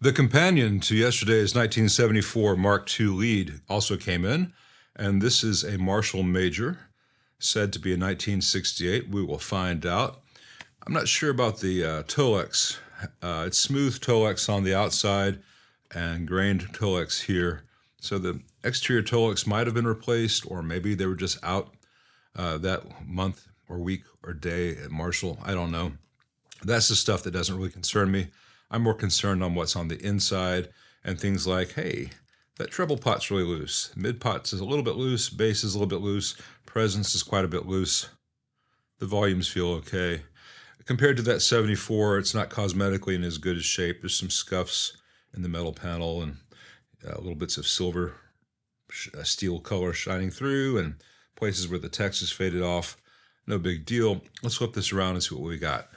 The companion to yesterday's 1974 Mark II lead also came in, and this is a Marshall Major, said to be a 1968. We will find out. I'm not sure about the Tolex. It's smooth Tolex on the outside and grained Tolex here. So the exterior Tolex might have been replaced, or maybe they were just out that month or week or day at Marshall. I don't know. That's the stuff that doesn't really concern me. I'm more concerned on what's on the inside and things like, hey, that treble pot's really loose. Mid pot is a little bit loose, bass is a little bit loose, presence is quite a bit loose. The volumes feel okay. Compared to that 74, it's not cosmetically in as good a shape. There's some scuffs in the metal panel and little bits of silver steel color shining through and places where the text is faded off. No big deal. Let's flip this around and see what we got.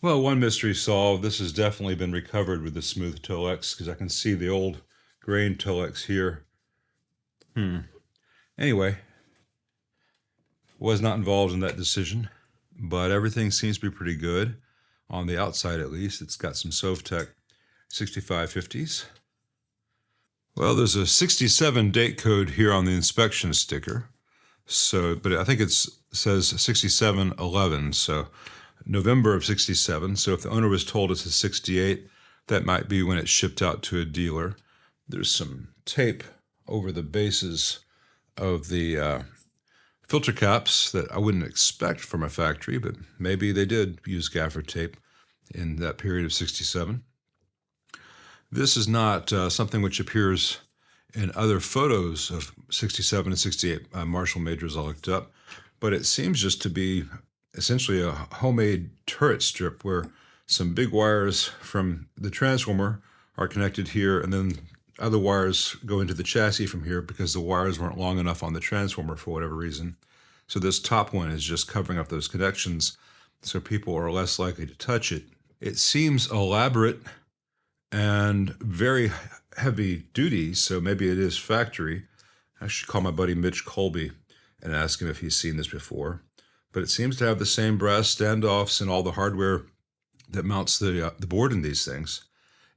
Well, one mystery solved. This has definitely been recovered with the smooth Tolex because I can see the old grain Tolex here. Anyway, was not involved in that decision, but everything seems to be pretty good. On the outside, at least, it's got some Sovtek 6550s. Well, there's a 67 date code here on the inspection sticker. So, but I think it says 6711, so November of 67. So if the owner was told it's a 68, that might be when it shipped out to a dealer. There's some tape over the bases of the filter caps that I wouldn't expect from a factory, but maybe they did use gaffer tape in that period of 67. This is not something which appears in other photos of 67 and 68 Marshall Majors I looked up, but it seems just to be essentially a homemade turret strip where some big wires from the transformer are connected here, and then other wires go into the chassis from here because the wires weren't long enough on the transformer for whatever reason. So this top one is just covering up those connections so people are less likely to touch it. It seems elaborate and very heavy duty, so maybe it is factory. I should call my buddy Mitch Colby and ask him if he's seen this before. But it seems to have the same brass standoffs and all the hardware that mounts the board in these things.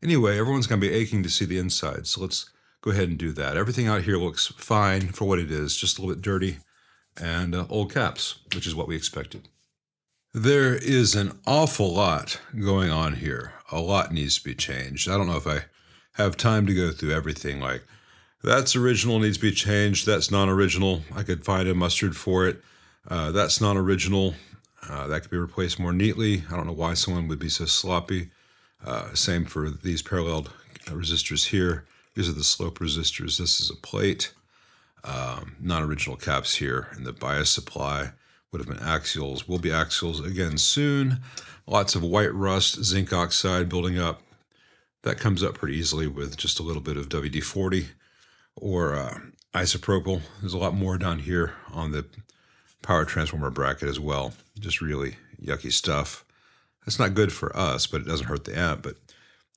Anyway, everyone's going to be aching to see the inside, so let's go ahead and do that. Everything out here looks fine for what it is, just a little bit dirty and old caps, which is what we expected. There is an awful lot going on here. A lot needs to be changed. I don't know if I have time to go through everything, like that's original, needs to be changed, that's non-original, I could find a mustard for it. That's non-original. That could be replaced more neatly. I don't know why someone would be so sloppy. Same for these paralleled resistors here. These are the slope resistors. This is a plate. Non-original caps here. And the bias supply would have been axials. Will be axials again soon. Lots of white rust, zinc oxide building up. That comes up pretty easily with just a little bit of WD-40 or isopropyl. There's a lot more down here on the power transformer bracket as well. Just really yucky stuff. It's not good for us, but it doesn't hurt the amp, but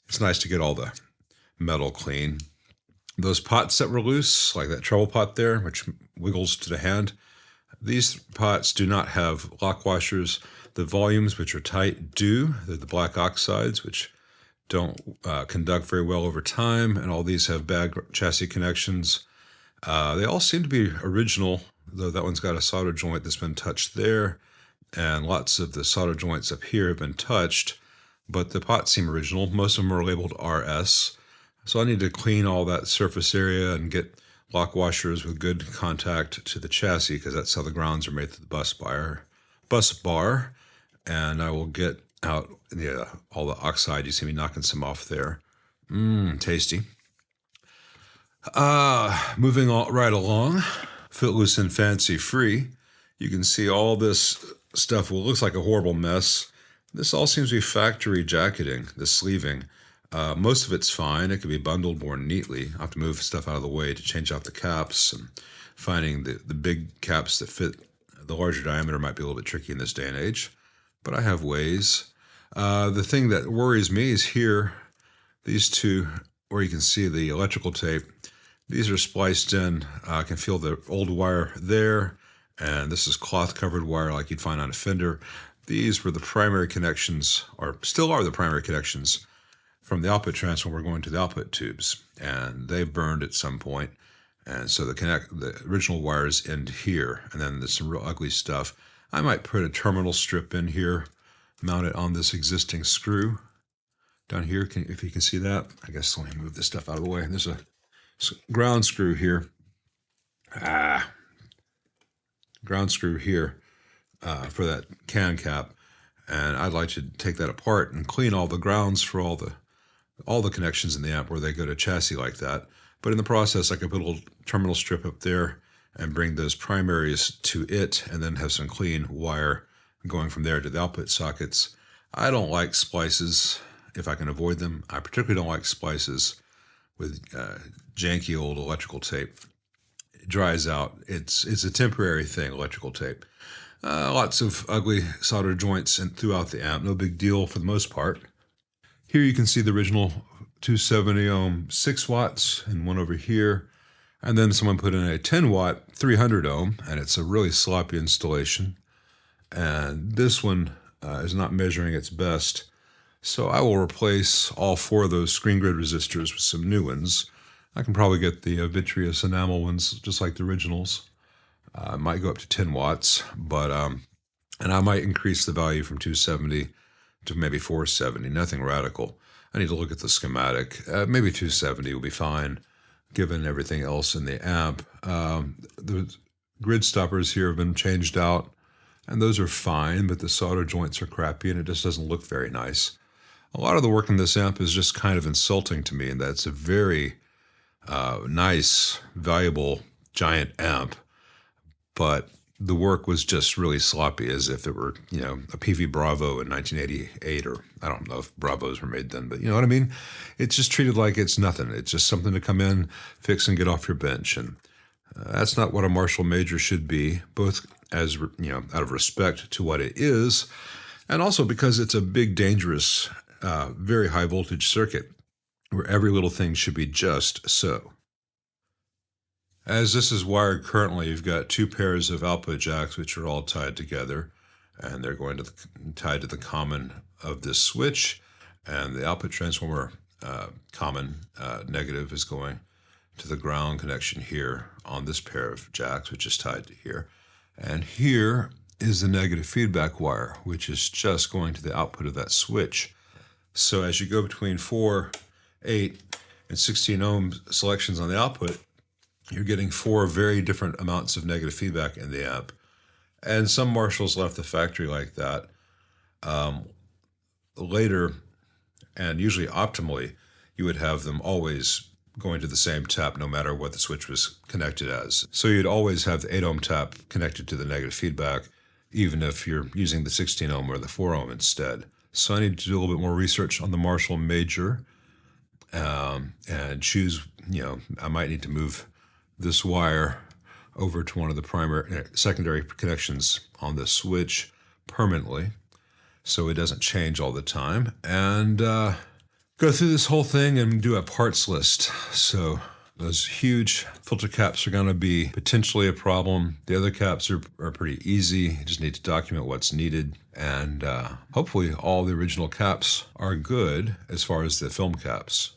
it's nice to get all the metal clean. Those pots that were loose, like that treble pot there, which wiggles to the hand, these pots do not have lock washers. The volumes, which are tight, do. They're the black oxides, which don't conduct very well over time, and all these have bad chassis connections. They all seem to be original, though that one's got a solder joint that's been touched there, and lots of the solder joints up here have been touched, but the pots seem original. Most of them are labeled RS, so I need to clean all that surface area and get lock washers with good contact to the chassis, because that's how the grounds are made to the bus bar, and I will get out all the oxide. You see me knocking some off there. Tasty. Moving right along, Footloose and Fancy Free. You can see all this stuff. Well, it looks like a horrible mess. This all seems to be factory jacketing, the sleeving. Most of it's fine. It could be bundled more neatly. I have to move stuff out of the way to change out the caps, and finding the big caps that fit the larger diameter might be a little bit tricky in this day and age, but I have ways. The thing that worries me is here, these two, where you can see the electrical tape. These are spliced in. I can feel the old wire there, and this is cloth-covered wire like you'd find on a Fender. These were the primary connections, or still are the primary connections, from the output transformer going to the output tubes, and they burned at some point. And so the original wires end here, and then there's some real ugly stuff. I might put a terminal strip in here, mount it on this existing screw down here. If you can see that, I guess let me move this stuff out of the way. There's a ground screw here. Ground screw here for that can cap, and I'd like to take that apart and clean all the grounds for all the connections in the amp where they go to chassis like that. But in the process, I could put a little terminal strip up there and bring those primaries to it, and then have some clean wire going from there to the output sockets. I don't like splices if I can avoid them. I particularly don't like splices with janky old electrical tape. It dries out. It's a temporary thing, electrical tape. Lots of ugly solder joints throughout the amp. No big deal for the most part. Here you can see the original 270 ohm 6 watts and one over here. And then someone put in a 10 watt 300 ohm, and it's a really sloppy installation. And this one is not measuring its best. So I will replace all 4 of those screen grid resistors with some new ones. I can probably get the vitreous enamel ones just like the originals. I might go up to 10 watts, but and I might increase the value from 270 to maybe 470, nothing radical. I need to look at the schematic. Maybe 270 will be fine, given everything else in the amp. The grid stoppers here have been changed out, and those are fine, but the solder joints are crappy, and it just doesn't look very nice. A lot of the work in this amp is just kind of insulting to me, in that it's a very nice, valuable, giant amp, but the work was just really sloppy, as if it were, a PV Bravo in 1988, or I don't know if Bravos were made then, but you know what I mean? It's just treated like it's nothing. It's just something to come in, fix, and get off your bench. And that's not what a Marshall Major should be, both as, out of respect to what it is, and also because it's a big, dangerous, very high voltage circuit where every little thing should be just so. As this is wired currently, you've got 2 pairs of output jacks, which are all tied together, and they're going to tied to the common of this switch, and the output transformer common negative is going to the ground connection here on this pair of jacks, which is tied to here. And here is the negative feedback wire, which is just going to the output of that switch. So as you go between 4, 8, and 16 ohm selections on the output, you're getting 4 very different amounts of negative feedback in the amp. And some Marshalls left the factory like that. Later, and usually optimally, you would have them always going to the same tap no matter what the switch was connected as. So you'd always have the 8 ohm tap connected to the negative feedback, even if you're using the 16 ohm or the 4 ohm instead. So I need to do a little bit more research on the Marshall Major and choose, I might need to move this wire over to one of the secondary connections on the switch permanently, so it doesn't change all the time, and go through this whole thing and do a parts list. So those huge filter caps are going to be potentially a problem. The other caps are pretty easy. You just need to document what's needed, and hopefully all the original caps are good as far as the film caps.